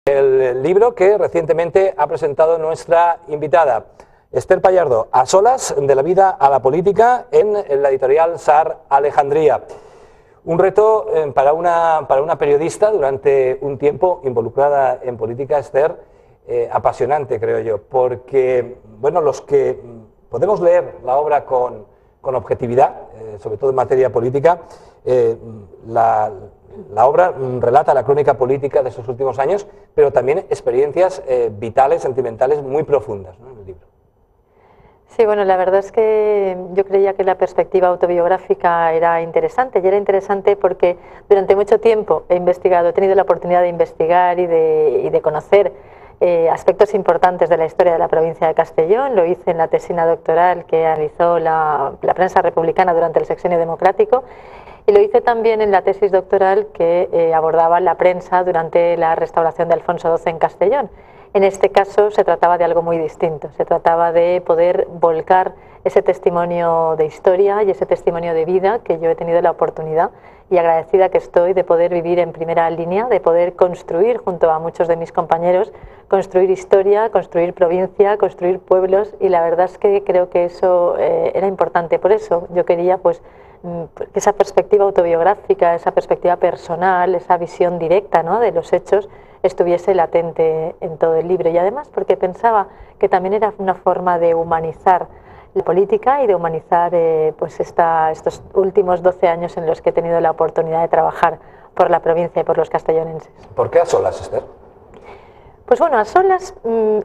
El libro que recientemente ha presentado nuestra invitada, Esther Pallardo, A solas, de la vida a la política, en la editorial SAR Alejandría. Un reto para una periodista durante un tiempo involucrada en política, Esther, apasionante, creo yo, porque bueno, los que podemos leer la obra con objetividad, sobre todo en materia política, la obra relata la crónica política de estos últimos años, pero también experiencias vitales, sentimentales muy profundas, ¿no?, en el libro. Sí, bueno, la verdad es que yo creía que la perspectiva autobiográfica era interesante, y era interesante porque durante mucho tiempo he tenido la oportunidad de investigar y de conocer aspectos importantes de la historia de la provincia de Castellón. Lo hice en la tesina doctoral que realizó la prensa republicana durante el sexenio democrático, y lo hice también en la tesis doctoral que abordaba la prensa durante la restauración de Alfonso XII en Castellón. En este caso se trataba de algo muy distinto, se trataba de poder volcar ese testimonio de historia y ese testimonio de vida que yo he tenido la oportunidad, y agradecida que estoy, de poder vivir en primera línea, de poder construir junto a muchos de mis compañeros, construir historia, construir provincia, construir pueblos, y la verdad es que creo que eso era importante. Por eso yo quería que esa perspectiva autobiográfica, esa perspectiva personal, esa visión directa, ¿no?, de los hechos, estuviese latente en todo el libro, y además porque pensaba que también era una forma de humanizar la política y de humanizar estos últimos 12 años en los que he tenido la oportunidad de trabajar por la provincia y por los castellonenses. ¿Por qué a solas, Esther? Pues bueno, a solas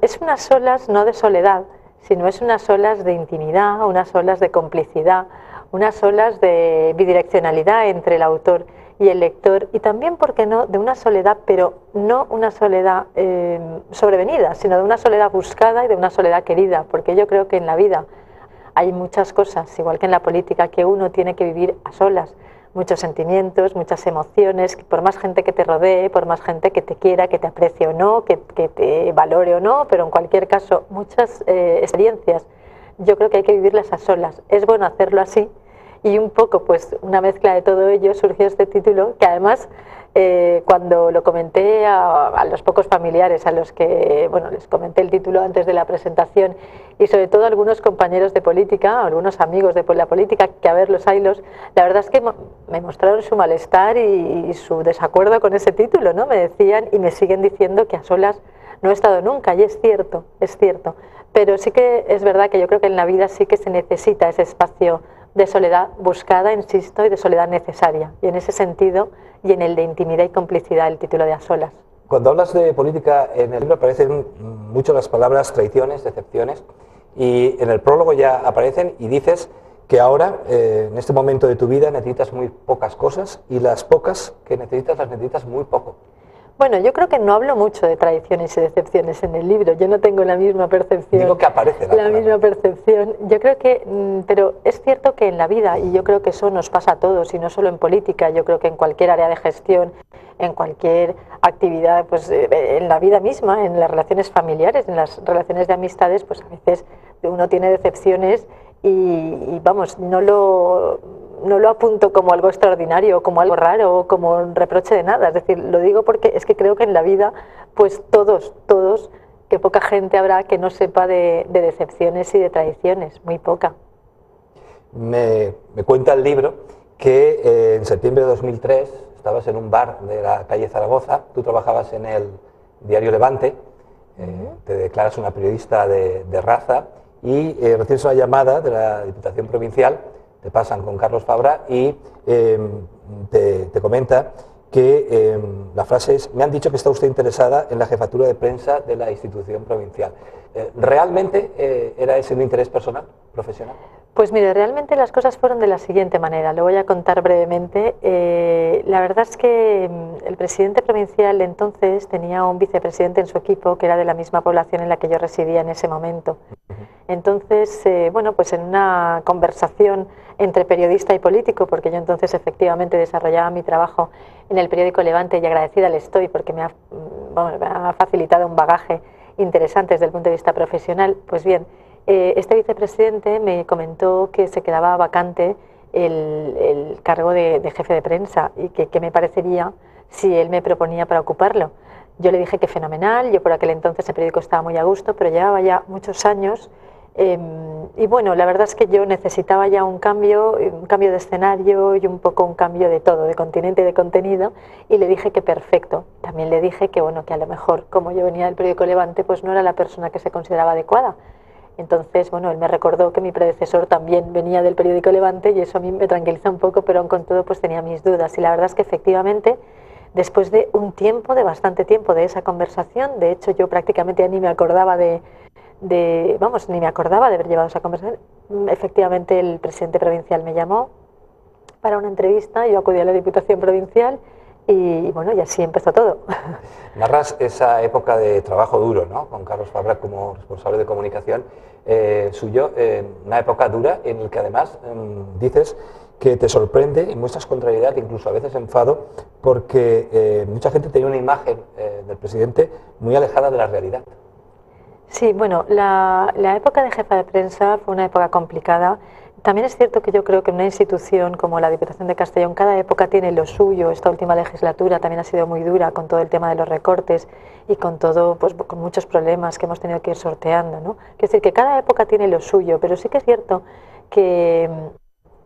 es unas solas no de soledad, sino es unas solas de intimidad, unas solas de complicidad, unas olas de bidireccionalidad entre el autor y el lector, y también, ¿por qué no?, de una soledad, pero no una soledad sobrevenida, sino de una soledad buscada y de una soledad querida, porque yo creo que en la vida hay muchas cosas, igual que en la política, que uno tiene que vivir a solas, muchos sentimientos, muchas emociones, por más gente que te rodee, por más gente que te quiera, que te aprecie o no, que te valore o no, pero en cualquier caso, muchas experiencias, yo creo que hay que vivirlas a solas. Es bueno hacerlo así, y un poco, pues, una mezcla de todo ello surgió este título, que además, cuando lo comenté a los pocos familiares a los que, bueno, les comenté el título antes de la presentación, y sobre todo a algunos compañeros de política, algunos amigos de la política, que a ver, los haylos, la verdad es que me mostraron su malestar y su desacuerdo con ese título, ¿no? Me decían y me siguen diciendo que a solas no he estado nunca, y es cierto, pero sí que es verdad que yo creo que en la vida sí que se necesita ese espacio de soledad buscada, insisto, y de soledad necesaria, y en ese sentido, y en el de intimidad y complicidad, el título de A solas. Cuando hablas de política en el libro aparecen mucho las palabras traiciones, decepciones, y en el prólogo ya aparecen, y dices que ahora, en este momento de tu vida, necesitas muy pocas cosas, y las pocas que necesitas las necesitas muy poco. Bueno, yo creo que no hablo mucho de traiciones y decepciones en el libro, yo no tengo la misma percepción. Digo que aparece la misma percepción. Yo creo que, pero es cierto que en la vida, y yo creo que eso nos pasa a todos, y no solo en política, yo creo que en cualquier área de gestión, en cualquier actividad, pues en la vida misma, en las relaciones familiares, en las relaciones de amistades, pues a veces uno tiene decepciones y vamos, no lo apunto como algo extraordinario, como algo raro, o como un reproche de nada. Es decir, lo digo porque es que creo que en la vida, pues todos, que poca gente habrá que no sepa de decepciones y de traiciones, muy poca. Me cuenta el libro que en septiembre de 2003 estabas en un bar de la calle Zaragoza, tú trabajabas en el diario Levante, te declaras una periodista de raza, y recibes una llamada de la Diputación Provincial, te pasan con Carlos Fabra, y te comenta que la frase es: me han dicho que está usted interesada en la jefatura de prensa de la institución provincial. ¿Realmente era ese un interés personal, profesional? Pues mire, realmente las cosas fueron de la siguiente manera, lo voy a contar brevemente. La verdad es que el presidente provincial entonces tenía un vicepresidente en su equipo que era de la misma población en la que yo residía en ese momento. Entonces, bueno, pues en una conversación entre periodista y político, porque yo entonces efectivamente desarrollaba mi trabajo en el periódico Levante, y agradecida le estoy porque me ha facilitado un bagaje interesante desde el punto de vista profesional. Pues bien, este vicepresidente me comentó que se quedaba vacante el cargo de jefe de prensa, y que me parecería si él me proponía para ocuparlo. Yo le dije que fenomenal, yo por aquel entonces el periódico estaba muy a gusto, pero llevaba ya muchos años y bueno, la verdad es que yo necesitaba ya un cambio de escenario y un poco un cambio de todo, de continente y de contenido, y le dije que perfecto. También le dije que bueno, que a lo mejor como yo venía del periódico Levante, pues no era la persona que se consideraba adecuada. Entonces, bueno, él me recordó que mi predecesor también venía del periódico Levante y eso a mí me tranquiliza un poco, pero aún con todo pues tenía mis dudas. Y la verdad es que efectivamente, después de un tiempo, de bastante tiempo de esa conversación, de hecho yo prácticamente ya ni me acordaba ni me acordaba de haber llevado esa conversación, efectivamente el presidente provincial me llamó para una entrevista, yo acudí a la Diputación Provincial y bueno, y así empezó todo. Narras esa época de trabajo duro, ¿no? Con Carlos Fabra como responsable de comunicación suyo, una época dura en la que además dices que te sorprende y muestras contrariedad, incluso a veces enfado, porque mucha gente tenía una imagen del presidente muy alejada de la realidad. Sí, bueno, la época de jefa de prensa fue una época complicada. También es cierto que yo creo que en una institución como la Diputación de Castellón, cada época tiene lo suyo. Esta última legislatura también ha sido muy dura con todo el tema de los recortes y con todo, pues con muchos problemas que hemos tenido que ir sorteando, ¿no? Quiero decir que cada época tiene lo suyo, pero sí que es cierto que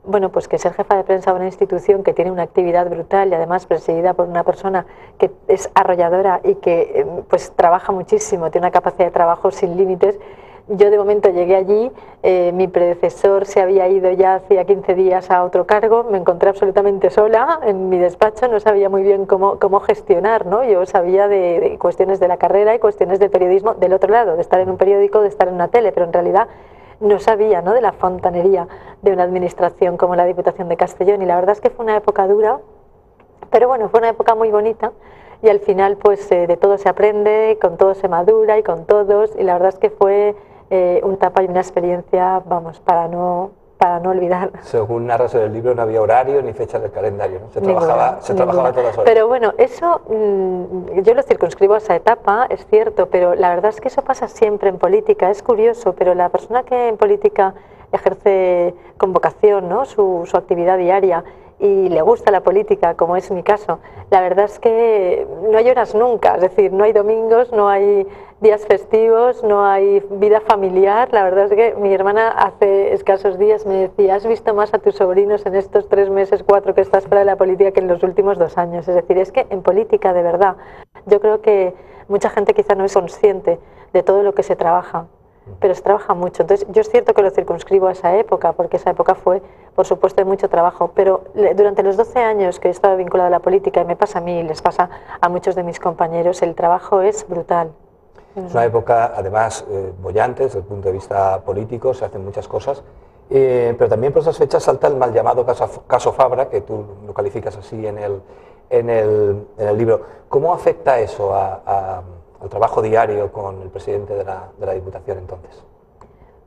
bueno, pues que ser jefa de prensa de una institución que tiene una actividad brutal y además presidida por una persona que es arrolladora y que pues trabaja muchísimo, tiene una capacidad de trabajo sin límites. Yo de momento llegué allí, mi predecesor se había ido ya hacía 15 días a otro cargo, me encontré absolutamente sola en mi despacho, no sabía muy bien cómo gestionar, ¿no? Yo sabía de cuestiones de la carrera y cuestiones del periodismo del otro lado, de estar en un periódico, de estar en una tele, pero en realidad no sabía, ¿no?, de la fontanería de una administración como la Diputación de Castellón, y la verdad es que fue una época dura, pero bueno, fue una época muy bonita y al final pues de todo se aprende, con todo se madura y con todos, y la verdad es que fue una etapa y una experiencia, vamos, para no olvidar. Según narras en el libro, no había horario ni fecha del calendario, ¿no? Se trabajaba a todas horas. Pero bueno, eso yo lo circunscribo a esa etapa, es cierto, pero la verdad es que eso pasa siempre en política, es curioso, pero la persona que en política ejerce con vocación, ¿no?, su actividad diaria y le gusta la política, como es mi caso, la verdad es que no hay horas nunca, es decir, no hay domingos, no hay días festivos, no hay vida familiar. La verdad es que mi hermana hace escasos días me decía, has visto más a tus sobrinos en estos 3 meses, 4 que estás fuera de la política que en los últimos 2 años. Es decir, es que en política, de verdad, yo creo que mucha gente quizá no es consciente de todo lo que se trabaja, pero se trabaja mucho. Entonces, yo es cierto que lo circunscribo a esa época, porque esa época fue, por supuesto, de mucho trabajo, pero durante los 12 años que he estado vinculada a la política, y me pasa a mí y les pasa a muchos de mis compañeros, el trabajo es brutal. Es una época, además, bollante desde el punto de vista político, se hacen muchas cosas, pero también por esas fechas salta el mal llamado caso Fabra, que tú lo calificas así en el libro. ¿Cómo afecta eso al trabajo diario con el presidente de la Diputación entonces?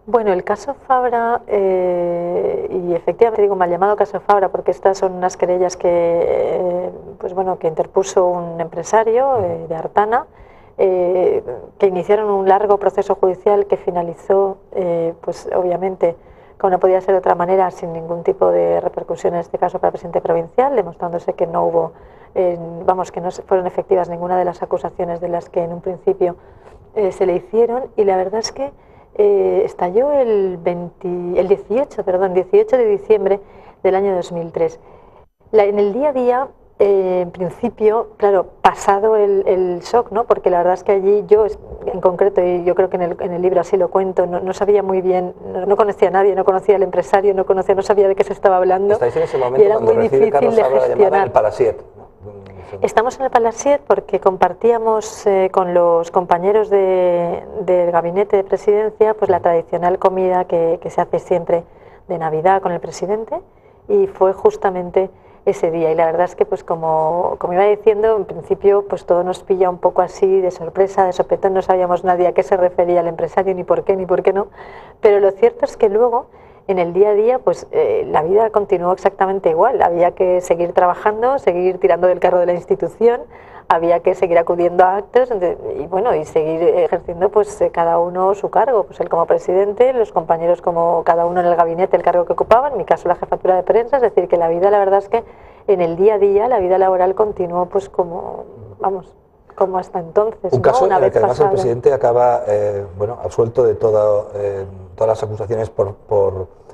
Bueno, el caso Fabra, y efectivamente digo mal llamado caso Fabra porque estas son unas querellas que interpuso un empresario de Artana, que iniciaron un largo proceso judicial que finalizó, pues obviamente, como no podía ser de otra manera, sin ningún tipo de repercusión en este caso para el presidente provincial, demostrándose que no hubo, que no fueron efectivas ninguna de las acusaciones de las que en un principio se le hicieron, y la verdad es que estalló el 18 de diciembre del año 2003. En el día a día, en principio, claro, pasado el shock, ¿no?, porque la verdad es que allí yo, en concreto, y yo creo que en el libro así lo cuento, no sabía muy bien, no conocía a nadie, no conocía al empresario, no sabía de qué se estaba hablando. Estáis en ese momento y era muy difícil Carlos de Fabra gestionar. La el Palasiet, ¿no? Estamos en el Palasiet porque compartíamos con los compañeros del gabinete de presidencia pues la tradicional comida que se hace siempre de Navidad con el presidente, y fue justamente ese día, y la verdad es que pues como iba diciendo, en principio pues todo nos pilla un poco así de sorpresa, de sopetón, no sabíamos nadie a qué se refería el empresario, ni por qué no, pero lo cierto es que luego en el día a día pues la vida continuó exactamente igual, había que seguir trabajando, seguir tirando del carro de la institución, había que seguir acudiendo a actos y seguir ejerciendo pues cada uno su cargo, pues él como presidente, los compañeros como cada uno en el gabinete el cargo que ocupaban, en mi caso la jefatura de prensa, es decir que la vida, la verdad es que en el día a día la vida laboral continuó pues como, vamos. como hasta entonces. Un caso ¿no? Una en el vez que además pasado. el presidente acaba absuelto de todas las acusaciones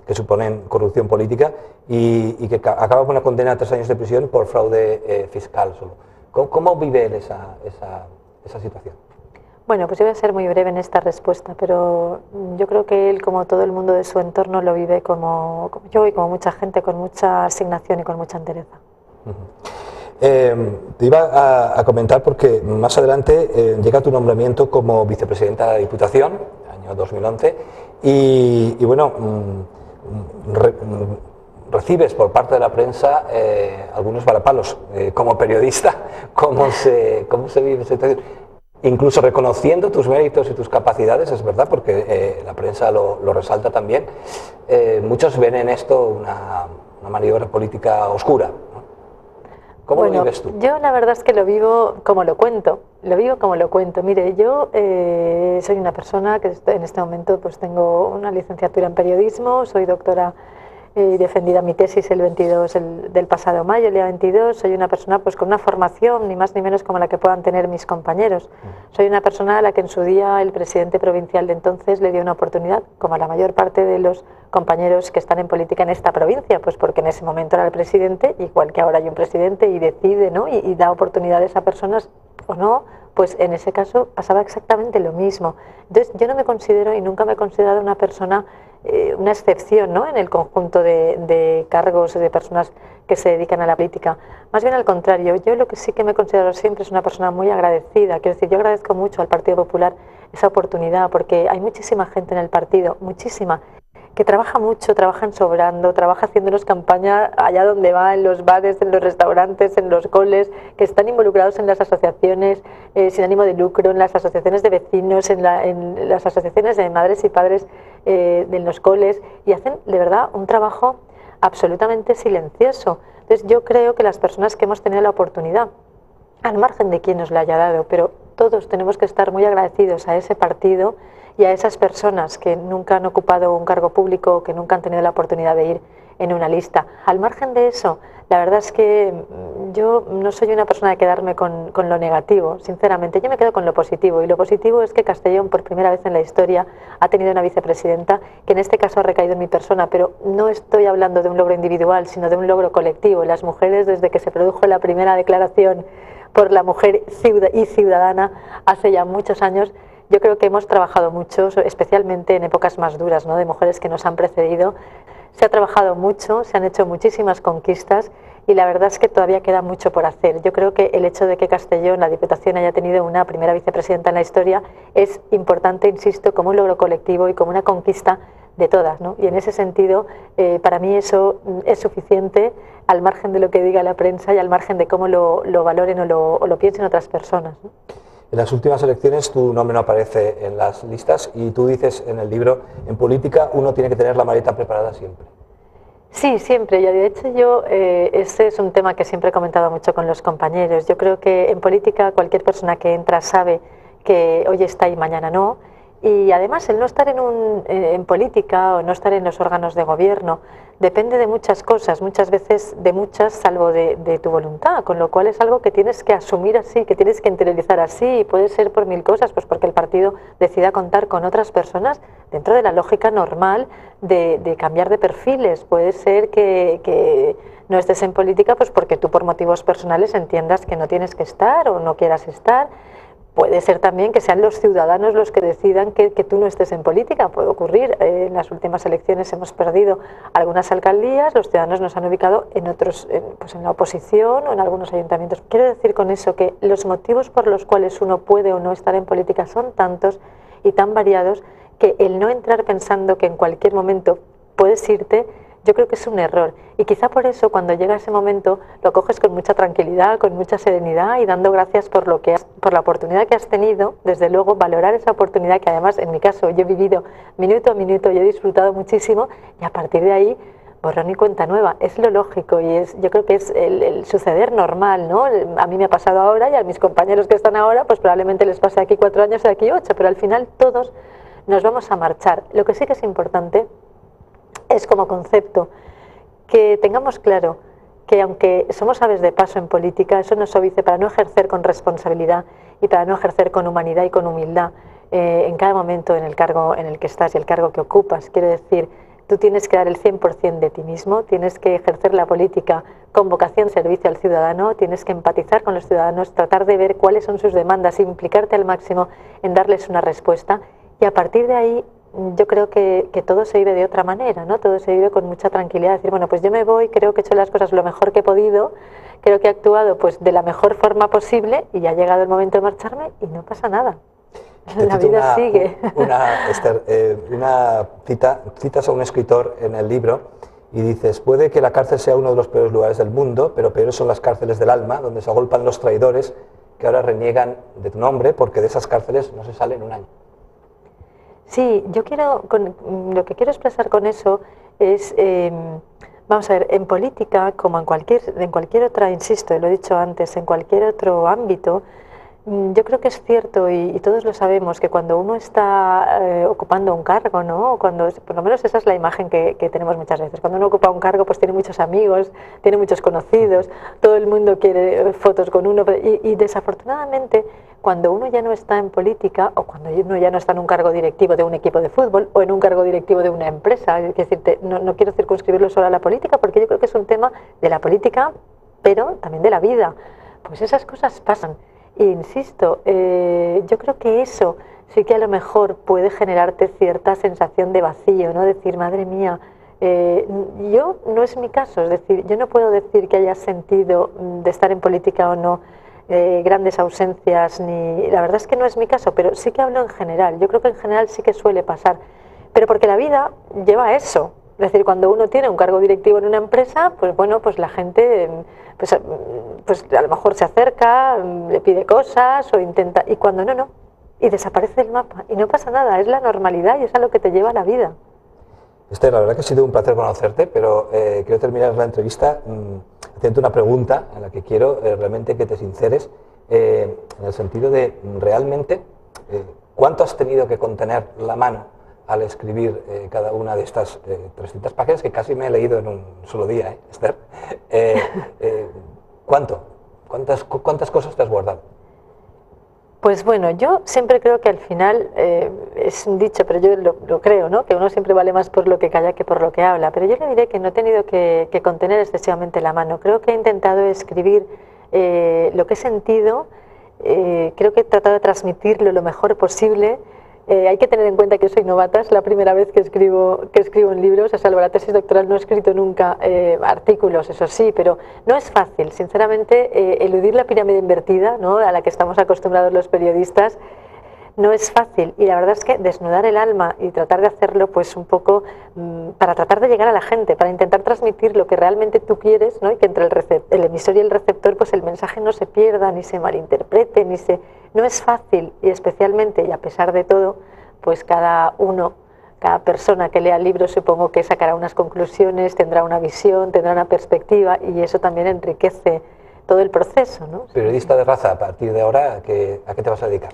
que suponen corrupción política y que acaba con una condena a 3 años de prisión por fraude fiscal solo. ¿Cómo vive él esa situación? Bueno, pues yo voy a ser muy breve en esta respuesta, pero yo creo que él, como todo el mundo de su entorno, lo vive como yo y como mucha gente, con mucha asignación y con mucha entereza. Te iba a comentar porque más adelante llega tu nombramiento como vicepresidenta de la Diputación, año 2011, y bueno, recibes por parte de la prensa algunos varapalos. Como periodista, ¿cómo se vive esa situación? Incluso reconociendo tus méritos y tus capacidades, es verdad, porque la prensa lo resalta también, muchos ven en esto una maniobra política oscura, ¿no? ¿Cómo lo vives tú? Yo la verdad es que lo vivo como lo cuento, Mire, yo soy una persona que en este momento pues tengo una licenciatura en periodismo, soy doctora y defendida mi tesis el 22 del pasado mayo, el día 22. Soy una persona pues con una formación ni más ni menos como la que puedan tener mis compañeros. Soy una persona a la que en su día el presidente provincial de entonces le dio una oportunidad, como a la mayor parte de los compañeros que están en política en esta provincia, pues porque en ese momento era el presidente, igual que ahora hay un presidente y decide, ¿no? y da oportunidades a personas o no, pues en ese caso pasaba exactamente lo mismo. Entonces yo no me considero y nunca me he considerado una persona, una excepción, ¿no? En el conjunto de cargos de personas que se dedican a la política. Más bien al contrario, yo lo que sí que me considero siempre es una persona muy agradecida. Quiero decir, yo agradezco mucho al Partido Popular esa oportunidad, porque hay muchísima gente en el partido, muchísima, que trabaja mucho, trabajan sobrando, trabaja haciéndonos campaña allá donde va, en los bares, en los restaurantes, en los coles, que están involucrados en las asociaciones sin ánimo de lucro, en las asociaciones de vecinos, en las asociaciones de madres y padres en los coles, y hacen de verdad un trabajo absolutamente silencioso. Entonces yo creo que las personas que hemos tenido la oportunidad, al margen de quién nos la haya dado, pero todos tenemos que estar muy agradecidos a ese partido y a esas personas que nunca han ocupado un cargo público, que nunca han tenido la oportunidad de ir en una lista. Al margen de eso, la verdad es que yo no soy una persona de quedarme con lo negativo, sinceramente. Yo me quedo con lo positivo, y lo positivo es que Castellón, por primera vez en la historia, ha tenido una vicepresidenta, que en este caso ha recaído en mi persona, pero no estoy hablando de un logro individual, sino de un logro colectivo. Las mujeres, desde que se produjo la primera declaración por la mujer y ciudadana hace ya muchos años, yo creo que hemos trabajado mucho, especialmente en épocas más duras, ¿no? De mujeres que nos han precedido. Se ha trabajado mucho, se han hecho muchísimas conquistas, y la verdad es que todavía queda mucho por hacer. Yo creo que el hecho de que Castellón, la Diputación, haya tenido una primera vicepresidenta en la historia es importante, insisto, como un logro colectivo y como una conquista de todas, ¿no? Y en ese sentido, para mí eso es suficiente, al margen de lo que diga la prensa y al margen de cómo lo valoren o lo piensen otras personas, ¿no? En las últimas elecciones tu nombre no aparece en las listas y tú dices en el libro, en política uno tiene que tener la maleta preparada siempre. Sí, siempre. Y de hecho yo, ese es un tema que siempre he comentado mucho con los compañeros. Yo creo que en política cualquier persona que entra sabe que hoy está y mañana no. Y además el no estar en política o no estar en los órganos de gobierno depende de muchas cosas, muchas veces de muchas, salvo de tu voluntad, con lo cual es algo que tienes que asumir así, que tienes que interiorizar así, y puede ser por 1000 cosas, pues porque el partido decida contar con otras personas dentro de la lógica normal de cambiar de perfiles. Puede ser que no estés en política pues porque tú por motivos personales entiendas que no tienes que estar o no quieras estar. Puede ser también que sean los ciudadanos los que decidan que tú no estés en política. Puede ocurrir. En las últimas elecciones hemos perdido algunas alcaldías, los ciudadanos nos han ubicado en otros, pues en la oposición o en algunos ayuntamientos. Quiero decir con eso que los motivos por los cuales uno puede o no estar en política son tantos y tan variados que el no entrar pensando que en cualquier momento puedes irte, yo creo que es un error. Y quizá por eso cuando llega ese momento lo coges con mucha tranquilidad, con mucha serenidad y dando gracias por la oportunidad que has tenido. Desde luego valorar esa oportunidad, que además en mi caso yo he vivido minuto a minuto y he disfrutado muchísimo, y a partir de ahí borrón y cuenta nueva. Es lo lógico y yo creo que es el suceder normal, ¿no? A mí me ha pasado ahora y a mis compañeros que están ahora pues probablemente les pase aquí 4 años y aquí 8, pero al final todos nos vamos a marchar. Lo que sí que es importante es, como concepto, que tengamos claro que aunque somos aves de paso en política, eso nos obedece para no ejercer con responsabilidad y para no ejercer con humanidad y con humildad en cada momento en el cargo en el que estás y el cargo que ocupas. Quiero decir, tú tienes que dar el 100% de ti mismo, tienes que ejercer la política con vocación de servicio al ciudadano, tienes que empatizar con los ciudadanos, tratar de ver cuáles son sus demandas, implicarte al máximo en darles una respuesta, y a partir de ahí yo creo que todo se vive de otra manera, ¿no? Todo se vive con mucha tranquilidad, decir, bueno, pues yo me voy, creo que he hecho las cosas lo mejor que he podido, creo que he actuado pues de la mejor forma posible y ha llegado el momento de marcharme y no pasa nada. La vida sigue. Citas a un escritor en el libro y dices, puede que la cárcel sea uno de los peores lugares del mundo, pero peores son las cárceles del alma, donde se agolpan los traidores que ahora reniegan de tu nombre, porque de esas cárceles no se sale en un año. Sí, lo que quiero expresar con eso es, vamos a ver, en política, como en cualquier otra, insisto, lo he dicho antes, en cualquier otro ámbito, yo creo que es cierto y todos lo sabemos que cuando uno está ocupando un cargo, ¿no? Por lo menos esa es la imagen que tenemos muchas veces. Cuando uno ocupa un cargo, pues tiene muchos amigos, tiene muchos conocidos, todo el mundo quiere fotos con uno y desafortunadamente cuando uno ya no está en política o cuando uno ya no está en un cargo directivo de un equipo de fútbol o en un cargo directivo de una empresa, es decir, no quiero circunscribirlo solo a la política porque yo creo que es un tema de la política, pero también de la vida. Pues esas cosas pasan. E insisto, yo creo que eso sí que a lo mejor puede generarte cierta sensación de vacío, ¿no? Decir, madre mía, yo no es mi caso, es decir, yo no puedo decir que haya sentido de estar en política o no grandes ausencias, la verdad es que no es mi caso, pero sí que hablo en general, yo creo que en general sí que suele pasar, pero porque la vida lleva a eso. Es decir, cuando uno tiene un cargo directivo en una empresa, pues bueno, pues la gente pues a lo mejor se acerca, le pide cosas o intenta, y cuando no, y desaparece del mapa, y no pasa nada, es la normalidad y es a lo que te lleva la vida. Esther, la verdad que ha sido un placer conocerte, pero quiero terminar la entrevista haciendo una pregunta en la que quiero realmente que te sinceres, en el sentido de realmente cuánto has tenido que contener la mano al escribir cada una de estas 300 páginas, que casi me he leído en un solo día, Esther. ¿Cuántas cosas te has guardado? Pues bueno, yo siempre creo que al final, es un dicho, pero yo lo creo, ¿no? Que uno siempre vale más por lo que calla que por lo que habla, pero yo le diré que no he tenido que contener excesivamente la mano. Creo que he intentado escribir lo que he sentido, creo que he tratado de transmitirlo lo mejor posible. Hay que tener en cuenta que soy novata, es la primera vez que escribo en libros, salvo la tesis doctoral no he escrito nunca artículos, eso sí, pero no es fácil, sinceramente, eludir la pirámide invertida, ¿no?, a la que estamos acostumbrados los periodistas, no es fácil, y la verdad es que desnudar el alma y tratar de hacerlo pues un poco para tratar de llegar a la gente, para intentar transmitir lo que realmente tú quieres, ¿no?, y que entre el emisor y el receptor pues el mensaje no se pierda, ni se malinterprete, no es fácil, y especialmente, y a pesar de todo, pues cada persona que lea el libro supongo que sacará unas conclusiones, tendrá una visión, tendrá una perspectiva, y eso también enriquece todo el proceso, ¿no? Periodista de raza, a partir de ahora, ¿a qué te vas a dedicar?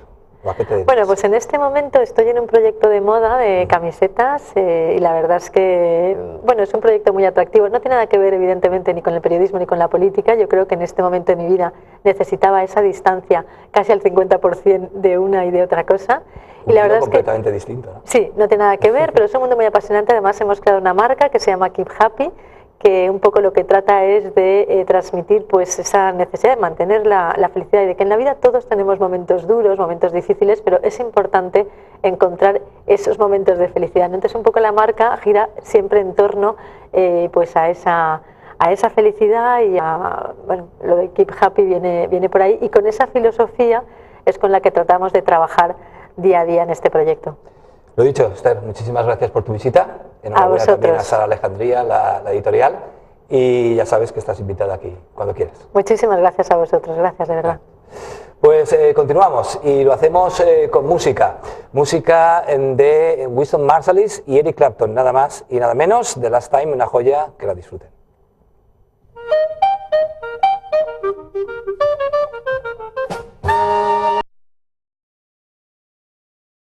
Bueno, pues en este momento estoy en un proyecto de moda de camisetas y la verdad es que, bueno, es un proyecto muy atractivo. No tiene nada que ver, evidentemente, ni con el periodismo ni con la política. Yo creo que en este momento de mi vida necesitaba esa distancia casi al 50% de una y de otra cosa. Y la verdad es completamente distinto, ¿no? Sí, no tiene nada que ver, pero es un mundo muy apasionante. Además, hemos creado una marca que se llama Keep Happy, que un poco lo que trata es de transmitir pues esa necesidad de mantener la felicidad y de que en la vida todos tenemos momentos duros, momentos difíciles, pero es importante encontrar esos momentos de felicidad. Entonces un poco la marca gira siempre en torno pues a esa felicidad y bueno, lo de Keep Happy viene por ahí, y con esa filosofía es con la que tratamos de trabajar día a día en este proyecto. Lo dicho, Esther, muchísimas gracias por tu visita. Enhorabuena también a Sara Alejandría, la editorial, y ya sabes que estás invitada aquí cuando quieras. Muchísimas gracias a vosotros, gracias de verdad. Pues continuamos y lo hacemos con música de Wynton Marsalis y Eric Clapton, nada más y nada menos, The Last Time, una joya, que la disfruten.